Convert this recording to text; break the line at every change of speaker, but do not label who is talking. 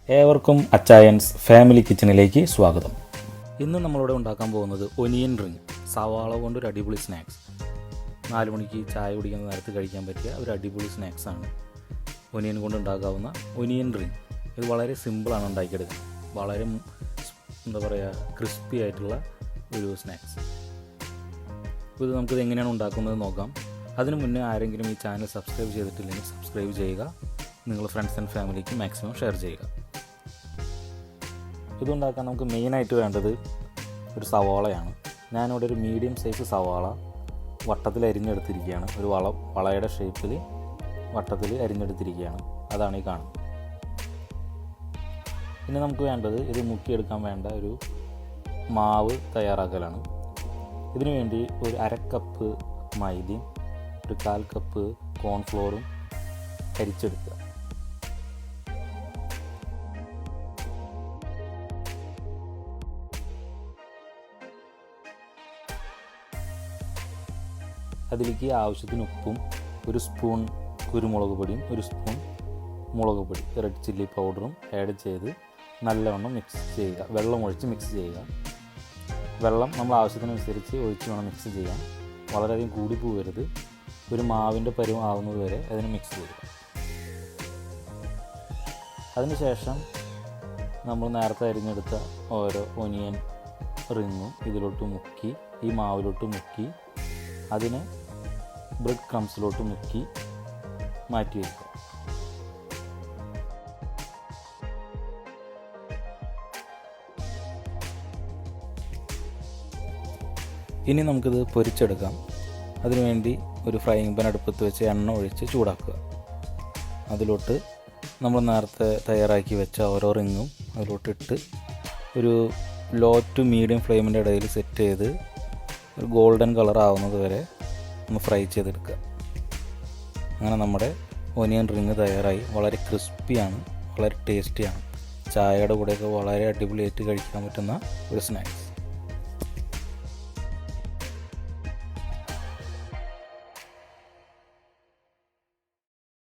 ഏവർക്കും അച്ചായൻസ് ഫാമിലി കിച്ചണിലേക്ക് സ്വാഗതം. ഇന്ന് നമ്മളിവിടെ ഉണ്ടാക്കാൻ പോകുന്നത് ഒനിയൻ റിങ്, സവാള കൊണ്ടൊരു അടിപൊളി സ്നാക്സ്. 4 മണിക്ക് ചായ കുടിക്കുന്ന നേരത്ത് കഴിക്കാൻ പറ്റിയ ഒരു അടിപൊളി സ്നാക്സാണ് ഒനിയൻ കൊണ്ട് ഉണ്ടാക്കാവുന്ന ഒനിയൻ റിങ്. ഇത് വളരെ സിമ്പിളാണ് ഉണ്ടാക്കിയെടുക്കാൻ, വളരെ ക്രിസ്പി ആയിട്ടുള്ള ഒരു സ്നാക്സ്. ഇത് നമുക്കിത് എങ്ങനെയാണ് ഉണ്ടാക്കുന്നത് നോക്കാം. അതിനു മുന്നേ ആരെങ്കിലും ഈ ചാനൽ സബ്സ്ക്രൈബ് ചെയ്തിട്ടില്ലെങ്കിൽ സബ്സ്ക്രൈബ് ചെയ്യുക, നിങ്ങൾ ഫ്രണ്ട്സ് ആൻഡ് ഫാമിലിക്ക് മാക്സിമം ഷെയർ ചെയ്യുക. ഇതുണ്ടാക്കാൻ നമുക്ക് മെയിനായിട്ട് വേണ്ടത് ഒരു സവാളയാണ്. ഞാനിവിടെ ഒരു മീഡിയം സൈസ് സവാള വട്ടത്തിൽ അരിഞ്ഞെടുത്തിരിക്കുകയാണ്. ഒരു വളയുടെ ഷേപ്പിൽ വട്ടത്തിൽ അരിഞ്ഞെടുത്തിരിക്കുകയാണ്. അതാണ് ഈ കാണുന്നത്. പിന്നെ നമുക്ക് വേണ്ടത് ഇത് മുക്കിയെടുക്കാൻ വേണ്ട ഒരു മാവ് തയ്യാറാക്കലാണ്. ഇതിനു വേണ്ടി ഒരു 1/2 കപ്പ് മൈദയും ഒരു 1/4 കപ്പ് കോൺഫ്ലോറും അരിച്ചെടുക്കുക. അതിലേക്ക് ആവശ്യത്തിന് ഉപ്പും, ഒരു സ്പൂൺ കുരുമുളക് പൊടിയും, ഒരു സ്പൂൺ മുളക് പൊടി, റെഡ് ചില്ലി പൗഡറും ആഡ് ചെയ്ത് നല്ലവണ്ണം മിക്സ് ചെയ്യുക. വെള്ളം ഒഴിച്ച് മിക്സ് ചെയ്യുക. വെള്ളം നമ്മൾ ആവശ്യത്തിനനുസരിച്ച് ഒഴിച്ച് വേണം മിക്സ് ചെയ്യാൻ. വളരെയധികം കൂടി പോകരുത്. ഒരു മാവിൻ്റെ പരുവം ആവുന്നത് വരെ അതിന് മിക്സ് ചെയ്യുക. അതിനുശേഷം നമ്മൾ നേരത്തെ അരിഞ്ഞെടുത്ത ഓരോ ഒനിയൻ റിങ്ങും ഇതിലോട്ട് മുക്കി, ഈ മാവിലോട്ട് മുക്കി, അതിനെ ബ്രെഡ് ക്രംസിലോട്ട് മുക്കി മാറ്റി വയ്ക്കുക. ഇനി നമുക്കിത് പൊരിച്ചെടുക്കാം. അതിനുവേണ്ടി ഒരു ഫ്രൈയിങ് പാൻ അടുപ്പത്ത് വെച്ച് എണ്ണ ഒഴിച്ച് ചൂടാക്കുക. അതിലോട്ട് നമ്മൾ നേരത്തെ തയ്യാറാക്കി വെച്ച ഓരോ റിങ്ങും അതിലോട്ടിട്ട് ഒരു ലോ ടു മീഡിയം ഫ്ലെയിമിൻ്റെ ഇടയിൽ സെറ്റ് ചെയ്ത് ഒരു ഗോൾഡൻ കളർ ആവുന്നത് വരെ ഒന്ന് ഫ്രൈ ചെയ്തെടുക്കുക. അങ്ങനെ നമ്മുടെ ഒനിയൻ റിങ് തയ്യാറായി. വളരെ ക്രിസ്പിയാണ്, വളരെ ടേസ്റ്റിയാണ്. ചായയുടെ കൂടെയൊക്കെ വളരെ അടിപൊളിയായിട്ട് കഴിക്കാൻ പറ്റുന്ന ഒരു സ്നാക്സ്.